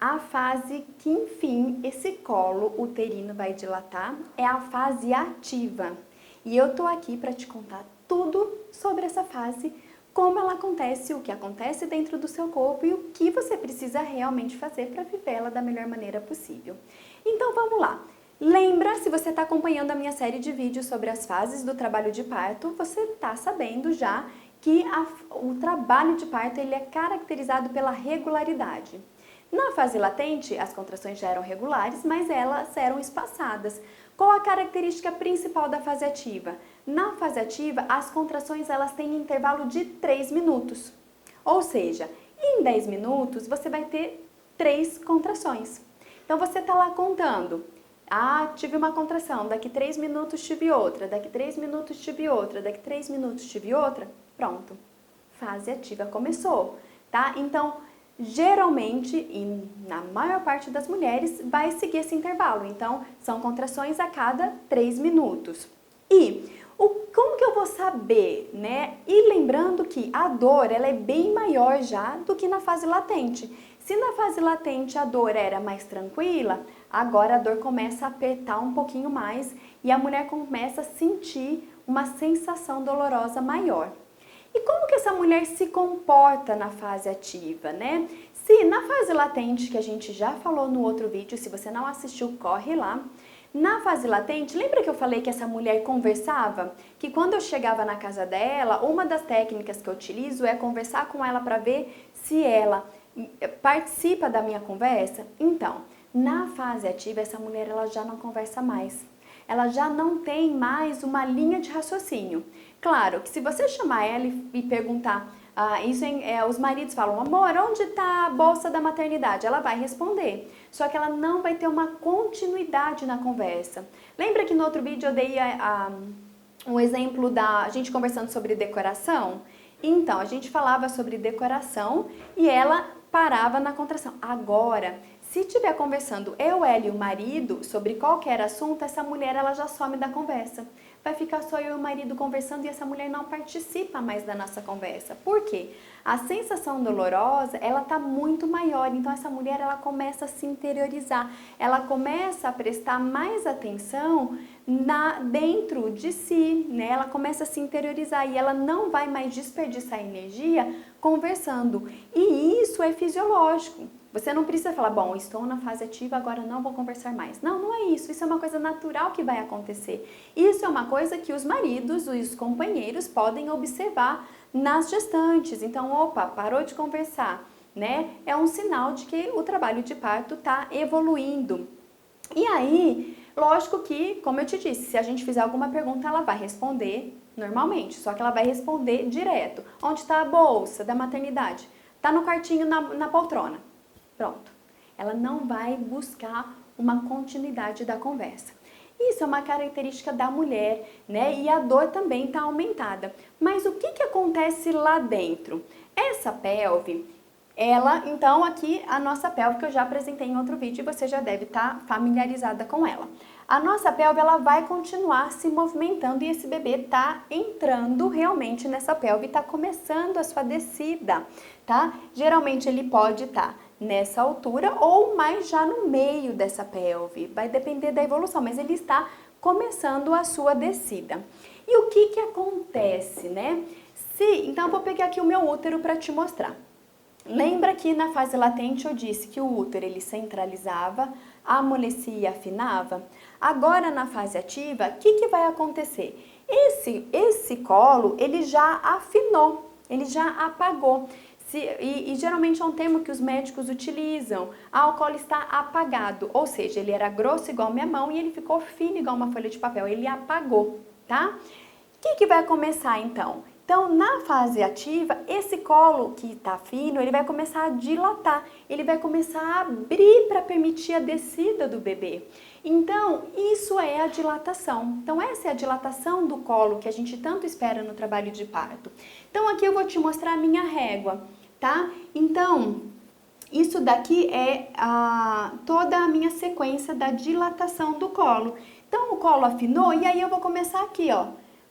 A fase que, enfim, esse colo uterino vai dilatar é a fase ativa. E eu tô aqui para te contar tudo sobre essa fase, como ela acontece, o que acontece dentro do seu corpo e o que você precisa realmente fazer para viver ela da melhor maneira possível. Então vamos lá. Lembra, se você está acompanhando a minha série de vídeos sobre as fases do trabalho de parto, você está sabendo já que o trabalho de parto ele é caracterizado pela regularidade. Na fase latente, as contrações já eram regulares, mas elas eram espaçadas. Qual a característica principal da fase ativa? Na fase ativa, as contrações elas têm intervalo de 3 minutos. Ou seja, em 10 minutos você vai ter 3 contrações. Então você está lá contando. Ah, tive uma contração, daqui 3 minutos tive outra, daqui 3 minutos tive outra, daqui 3 minutos tive outra. Pronto, fase ativa começou, tá? Então, geralmente, e na maior parte das mulheres, vai seguir esse intervalo. Então, são contrações a cada 3 minutos. E como que eu vou saber, né? E lembrando que a dor, ela é bem maior já do que na fase latente. Se na fase latente a dor era mais tranquila, agora a dor começa a apertar um pouquinho mais e a mulher começa a sentir uma sensação dolorosa maior. E como que essa mulher se comporta na fase ativa, né? Se na fase latente, que a gente já falou no outro vídeo, se você não assistiu, corre lá. Na fase latente, lembra que eu falei que essa mulher conversava? Que quando eu chegava na casa dela, uma das técnicas que eu utilizo é conversar com ela para ver se ela participa da minha conversa? Então, na fase ativa, essa mulher ela já não conversa mais. Ela já não tem mais uma linha de raciocínio. Claro que se você chamar ela e perguntar, os maridos falam, amor, onde está a bolsa da maternidade? Ela vai responder, só que ela não vai ter uma continuidade na conversa. Lembra que no outro vídeo eu dei um exemplo da gente conversando sobre decoração? Então, a gente falava sobre decoração e ela parava na contração. Agora, se estiver conversando ela e o marido sobre qualquer assunto, essa mulher ela já some da conversa. Vai ficar só eu e o marido conversando e essa mulher não participa mais da nossa conversa. Por quê? A sensação dolorosa, ela tá muito maior, então essa mulher ela começa a se interiorizar, ela começa a prestar mais atenção dentro de si, né? Ela começa a se interiorizar e ela não vai mais desperdiçar energia conversando. E isso é fisiológico. Você não precisa falar, bom, estou na fase ativa, agora não vou conversar mais. Não, não é isso. Isso é uma coisa natural que vai acontecer. Isso é uma coisa que os maridos e os companheiros podem observar nas gestantes. Então, opa, parou de conversar, né? É um sinal de que o trabalho de parto está evoluindo. E aí, lógico que, como eu te disse, se a gente fizer alguma pergunta, ela vai responder normalmente, só que ela vai responder direto. Onde está a bolsa da maternidade? Está no quartinho na poltrona. Pronto. Ela não vai buscar uma continuidade da conversa. Isso é uma característica da mulher, né? E a dor também está aumentada. Mas o que acontece lá dentro? Essa pelve, então aqui a nossa pelve que eu já apresentei em outro vídeo e você já deve estar familiarizada com ela. A nossa pelve ela vai continuar se movimentando e esse bebê está entrando realmente nessa pelve, está começando a sua descida, tá? Geralmente ele pode estar nessa altura ou mais já no meio dessa pelve, vai depender da evolução, mas ele está começando a sua descida. E o que acontece, né? Então eu vou pegar aqui o meu útero para te mostrar. Lembra que na fase latente eu disse que o útero ele centralizava, amolecia e afinava? Agora na fase ativa, o que vai acontecer? Esse colo ele já afinou, ele já apagou. E geralmente é um termo que os médicos utilizam. O colo está apagado, ou seja, ele era grosso igual minha mão e ele ficou fino igual uma folha de papel, ele apagou, tá? O que vai começar então? Então, na fase ativa, esse colo que está fino, ele vai começar a dilatar, ele vai começar a abrir para permitir a descida do bebê. Então, isso é a dilatação. Então, essa é a dilatação do colo que a gente tanto espera no trabalho de parto. Então, aqui eu vou te mostrar a minha régua, tá? Então, isso daqui é toda a minha sequência da dilatação do colo. Então, o colo afinou e aí eu vou começar aqui, ó.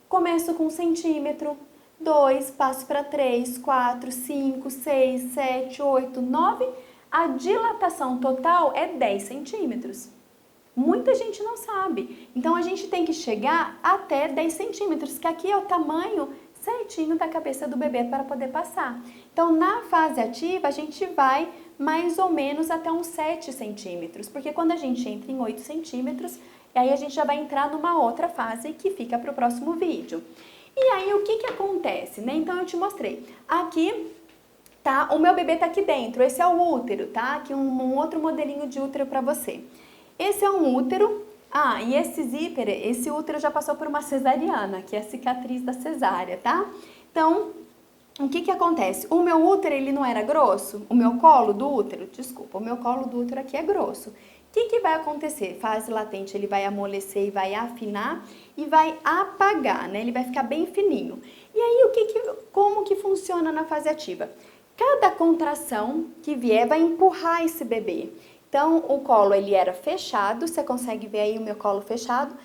Começo com 1 centímetro, 2, passo para 3, 4, 5, 6, 7, 8, 9, A dilatação total é 10 centímetros. Muita gente não sabe. Então, a gente tem que chegar até 10 centímetros, que aqui é o tamanho certinho da cabeça do bebê para poder passar. Então, na fase ativa, a gente vai mais ou menos até uns 7 centímetros, porque quando a gente entra em 8 centímetros, aí a gente já vai entrar numa outra fase que fica para o próximo vídeo. E aí, o que que acontece, né? Então, eu te mostrei. Aqui, tá? O meu bebê tá aqui dentro, esse é o útero, tá? Aqui um outro modelinho de útero para você. Esse é um útero. Ah, e esse zíper, esse útero já passou por uma cesariana, que é a cicatriz da cesárea, tá? Então, o que que acontece? O meu útero, ele não era grosso? O meu colo do útero, desculpa, o meu colo do útero aqui é grosso. O que que vai acontecer? Fase latente, ele vai amolecer e vai afinar e vai apagar, né? Ele vai ficar bem fininho. E aí, como que funciona na fase ativa? Cada contração que vier vai empurrar esse bebê. Então, o colo, ele era fechado, você consegue ver aí o meu colo fechado.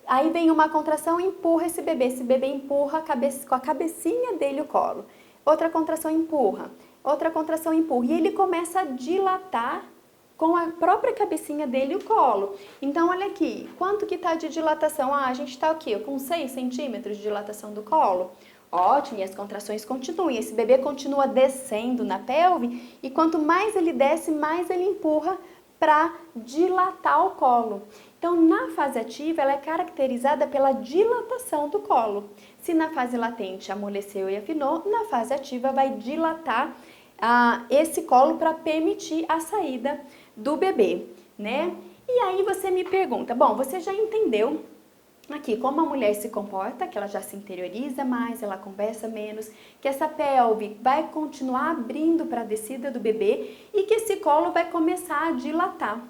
Aí vem uma contração e empurra esse bebê empurra com a cabecinha dele o colo. Outra contração empurra, outra contração empurra. E ele começa a dilatar com a própria cabecinha dele o colo. Então, olha aqui, quanto que tá de dilatação? Ah, a gente tá aqui, com 6 centímetros de dilatação do colo. Ótimo, e as contrações continuam. E esse bebê continua descendo na pelve e quanto mais ele desce, mais ele empurra para dilatar o colo. Então, na fase ativa, ela é caracterizada pela dilatação do colo. Se na fase latente amoleceu e afinou, na fase ativa vai dilatar esse colo para permitir a saída do bebê, né? E aí você me pergunta, bom, você já entendeu aqui como a mulher se comporta, que ela já se interioriza mais, ela conversa menos, que essa pelve vai continuar abrindo para a descida do bebê e que esse colo vai começar a dilatar. O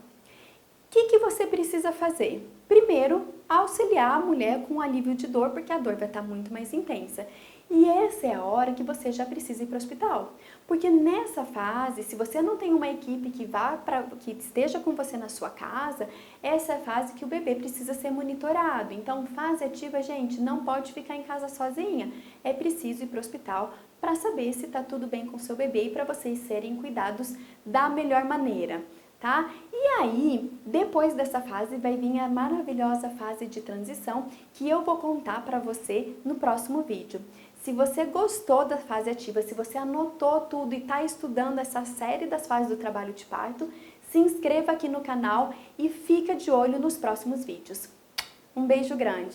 que que você precisa fazer? Primeiro, auxiliar a mulher com alívio de dor, porque a dor vai estar muito mais intensa. E essa é a hora que você já precisa ir para o hospital. Porque nessa fase, se você não tem uma equipe que esteja com você na sua casa, essa é a fase que o bebê precisa ser monitorado. Então, fase ativa, gente, não pode ficar em casa sozinha. É preciso ir para o hospital para saber se está tudo bem com o seu bebê e para vocês serem cuidados da melhor maneira. Tá? E aí, depois dessa fase, vai vir a maravilhosa fase de transição que eu vou contar para você no próximo vídeo. Se você gostou da fase ativa, se você anotou tudo e está estudando essa série das fases do trabalho de parto, se inscreva aqui no canal e fica de olho nos próximos vídeos. Um beijo grande!